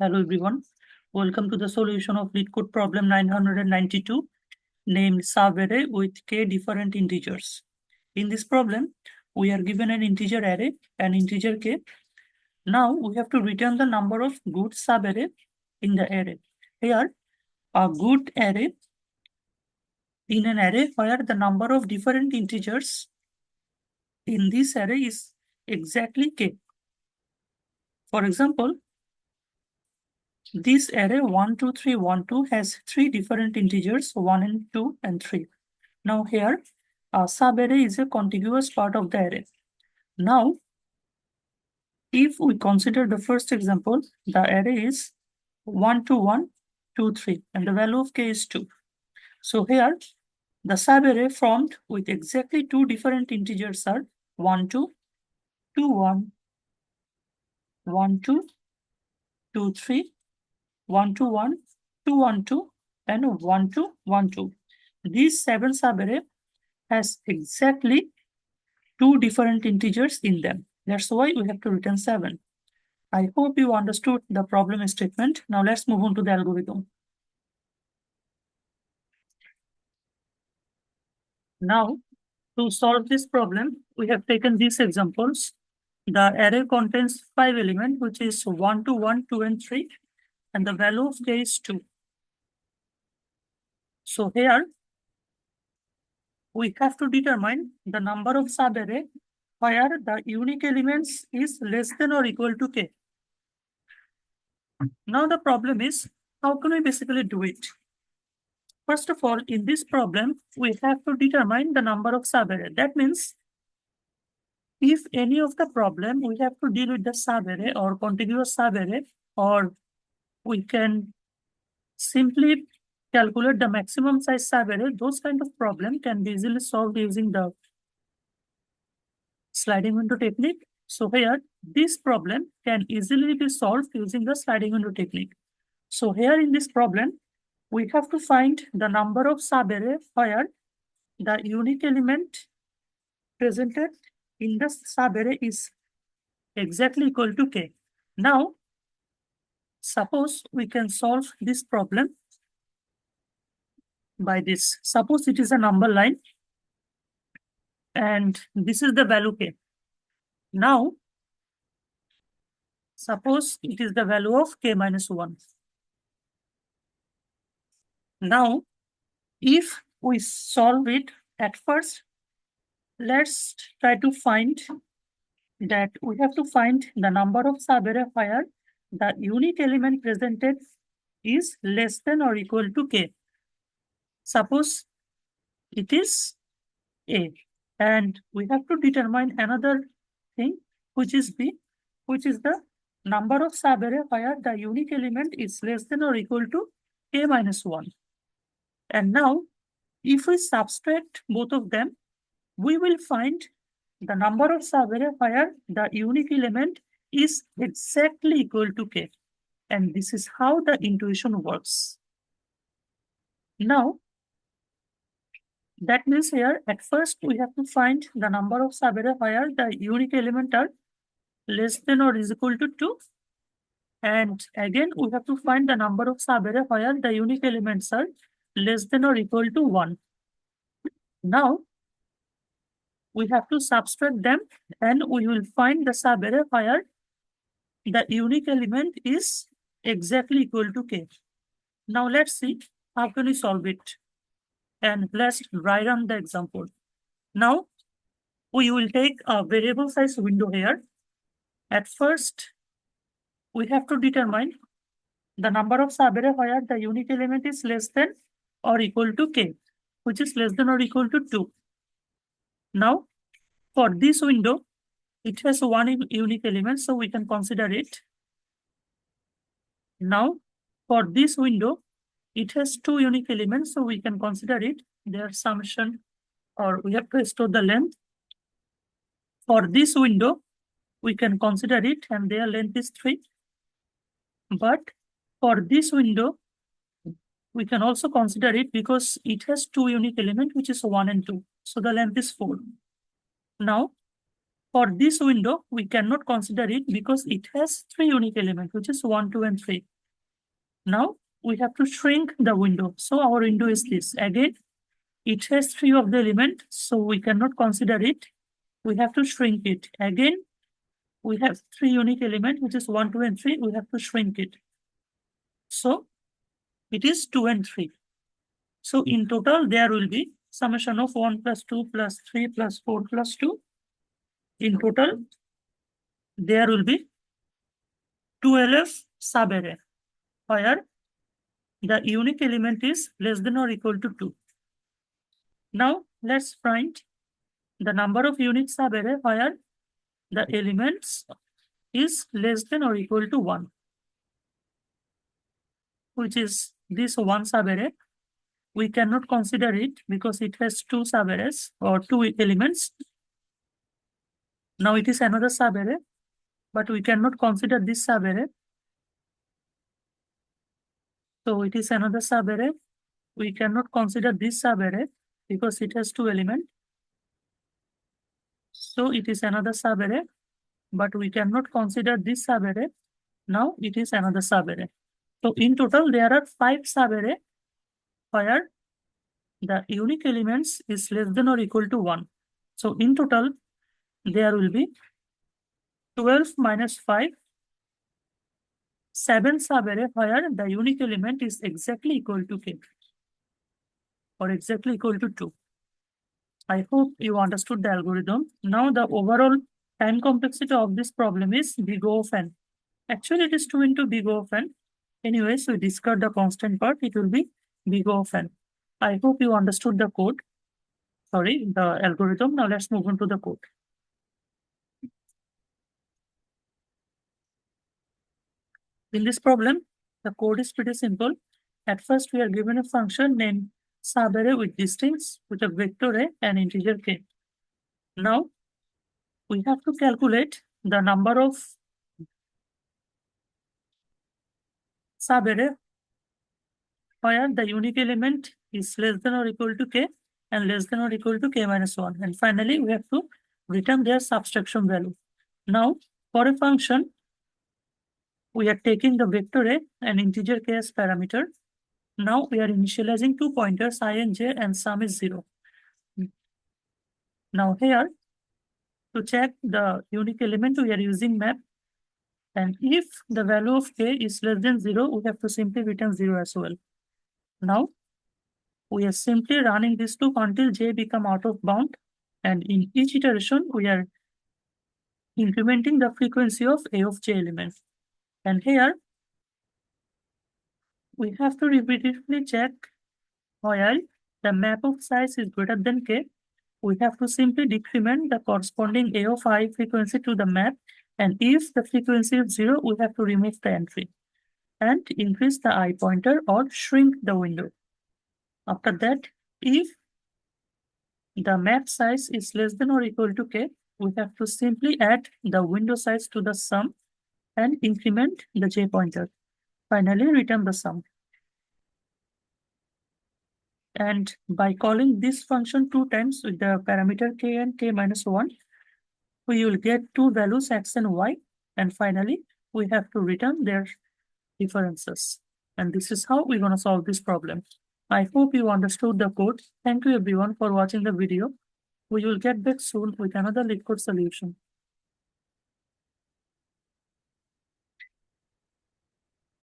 Hello everyone. Welcome to the solution of LeetCode problem 992 named subarray with k different integers. In this problem, we are given an integer array, an integer k. Now we have to return the number of good subarray in the array. Here, a good array in an array where the number of different integers in this array is exactly k. For example, this array 1, 2, 3, 1, 2 has three different integers 1 and 2 and 3. Now here, a subarray is a contiguous part of the array. Now, if we consider the first example, the array is 1, 2, 1, 2, 3, and the value of k is 2. So here, the subarray formed with exactly two different integers are 1, 2, 2, 1, 1, 2, 2, 3, 1, 2, 1, 2, 1, 2, and 1, 2, 1, 2. These 7 subarray has exactly two different integers in them. That's why we have to return 7. I hope you understood the problem statement. Now let's move on to the algorithm. Now, to solve this problem, we have taken these examples. The array contains 5 elements, which is 1, 2, 1, 2, and 3, and the value of k is 2. So here, we have to determine the number of subarray where the unique elements is less than or equal to k. Now the problem is, how can we basically do it? First of all, in this problem, we have to determine the number of subarray. That means, if any of the problem, we have to deal with the subarray or contiguous subarray, or we can simply calculate the maximum size subarray, those kind of problem can be easily solved using the sliding window technique. So here, this problem can easily be solved using the sliding window technique. So here in this problem, we have to find the number of subarray where the unique element presented in the subarray is exactly equal to k. Now, suppose we can solve this problem by this. Suppose it is a number line and this is the value k. Now, suppose it is the value of k minus 1. Now, if we solve it at first, let's try to find that we have to find the number of subarray where the unique element presented is less than or equal to k. Suppose it is a, and we have to determine another thing, which is b, which is the number of subarray where the unique element is less than or equal to k minus 1. And now, if we subtract both of them, we will find the number of subarray where the unique element is exactly equal to k. And this is how the intuition works. Now, that means here, at first, we have to find the number of subarray where the unique element are less than or is equal to 2. And again, we have to find the number of subarray where the unique elements are less than or equal to 1. Now, we have to subtract them and we will find the subarray where the unique element is exactly equal to k. Now let's see how can we solve it. And let's write on the example. Now we will take a variable size window here. At first, we have to determine the number of subarray where the unique element is less than or equal to k, which is less than or equal to 2. Now, for this window, it has one unique element, so we can consider it. Now, for this window, it has two unique elements, so we can consider it. Their summation, or we have to store the length. For this window, we can consider it, and their length is 3. But for this window, we can also consider it because it has two unique elements, which is 1 and 2. So the length is 4. Now, For this window, we cannot consider it because it has three unique elements, which is 1, 2, and 3. Now we have to shrink the window. So our window is this. Again, it has three of the element, so we cannot consider it. We have to shrink it. Again, we have three unique elements, which is 1, 2, and 3. We have to shrink it. So it is 2 and 3. So in total, there will be summation of 1 plus 2 plus 3 plus 4 plus 2. In total, there will be 12 subarray where the unique element is less than or equal to 2. Now let's find the number of unique subarray where the elements is less than or equal to 1, which is this one subarray. We cannot consider it because it has two subarrays or two elements. Now it is another subarray, but we cannot consider this subarray. So it is another subarray. We cannot consider this subarray because it has two elements. So it is another subarray, but we cannot consider this subarray. Now it is another subarray. So in total, there are 5 subarray where the unique elements is less than or equal to 1. So in total, there will be 12 minus 5, 7 subarray where the unique element is exactly equal to k or exactly equal to 2. I hope you understood the algorithm. Now the overall time complexity of this problem is big O of n. Actually, it is 2 into big O of n. Anyways, we discard the constant part. It will be big O of n. I hope you understood the code. Sorry, the algorithm. Now let's move on to the code. In this problem, the code is pretty simple. At first, we are given a function named subarray with distinct with a vector a and integer k. Now, we have to calculate the number of subarray where the unique element is less than or equal to k and less than or equal to k minus 1. And finally, we have to return their subtraction value. Now, for a function, we are taking the vector a and integer k as parameter. Now we are initializing two pointers I and j and sum is 0. Now here, to check the unique element, we are using map. And if the value of k is less than 0, we have to simply return 0 as well. Now, we are simply running this loop until j become out of bound. And in each iteration, we are incrementing the frequency of a of j elements. And here, we have to repeatedly check while the map of size is greater than k. We have to simply decrement the corresponding a of I frequency to the map. And if the frequency is 0, we have to remove the entry and increase the I pointer or shrink the window. After that, if the map size is less than or equal to k, we have to simply add the window size to the sum and increment the j pointer. Finally, return the sum. And by calling this function 2 times with the parameter k and k minus 1, we will get two values x and y. And finally, we have to return their differences. And this is how we're going to solve this problem. I hope you understood the code. Thank you everyone for watching the video. We will get back soon with another LeetCode solution.